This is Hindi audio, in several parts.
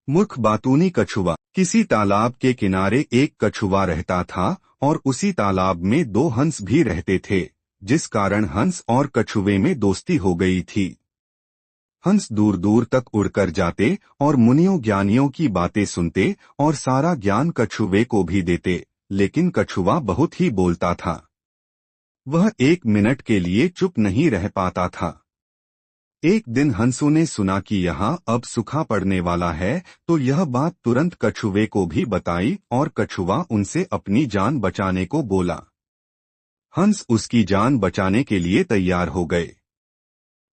मूर्ख बातूनी कछुआ। किसी तालाब के किनारे एक कछुआ रहता था और उसी तालाब में दो हंस भी रहते थे, जिस कारण हंस और कछुए में दोस्ती हो गई थी। हंस दूर दूर तक उड़कर जाते और मुनियों ज्ञानियों की बातें सुनते और सारा ज्ञान कछुए को भी देते, लेकिन कछुआ बहुत ही बोलता था। वह एक मिनट के लिए चुप नहीं रह पाता था। एक दिन हंसों ने सुना कि यहाँ अब सूखा पड़ने वाला है, तो यह बात तुरंत कछुए को भी बताई और कछुआ उनसे अपनी जान बचाने को बोला। हंस उसकी जान बचाने के लिए तैयार हो गए।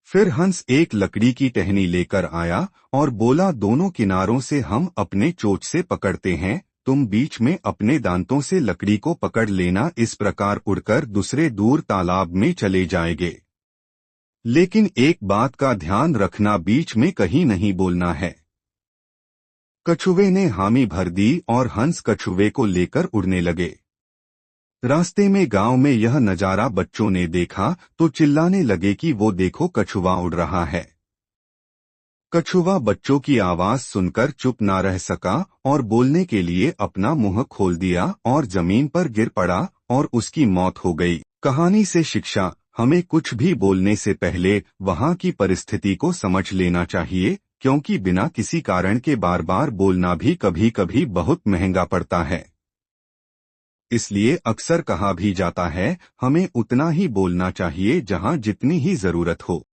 फिर हंस एक लकड़ी की टहनी लेकर आया और बोला, दोनों किनारों से हम अपने चोंच से पकड़ते हैं, तुम बीच में अपने दांतों से लकड़ी को पकड़ लेना, इस प्रकार उड़कर दूसरे दूर तालाब में चले जाएंगे। लेकिन एक बात का ध्यान रखना, बीच में कहीं नहीं बोलना है। कछुए ने हामी भर दी और हंस कछुए को लेकर उड़ने लगे। रास्ते में गांव में यह नजारा बच्चों ने देखा तो चिल्लाने लगे कि वो देखो, कछुआ उड़ रहा है। कछुआ बच्चों की आवाज सुनकर चुप ना रह सका और बोलने के लिए अपना मुंह खोल दिया और जमीन पर गिर पड़ा और उसकी मौत हो गई। कहानी से शिक्षा, हमें कुछ भी बोलने से पहले वहां की परिस्थिति को समझ लेना चाहिए, क्योंकि बिना किसी कारण के बार बार बोलना भी कभी कभी बहुत महंगा पड़ता है। इसलिए अक्सर कहा भी जाता है, हमें उतना ही बोलना चाहिए जहां जितनी ही जरूरत हो।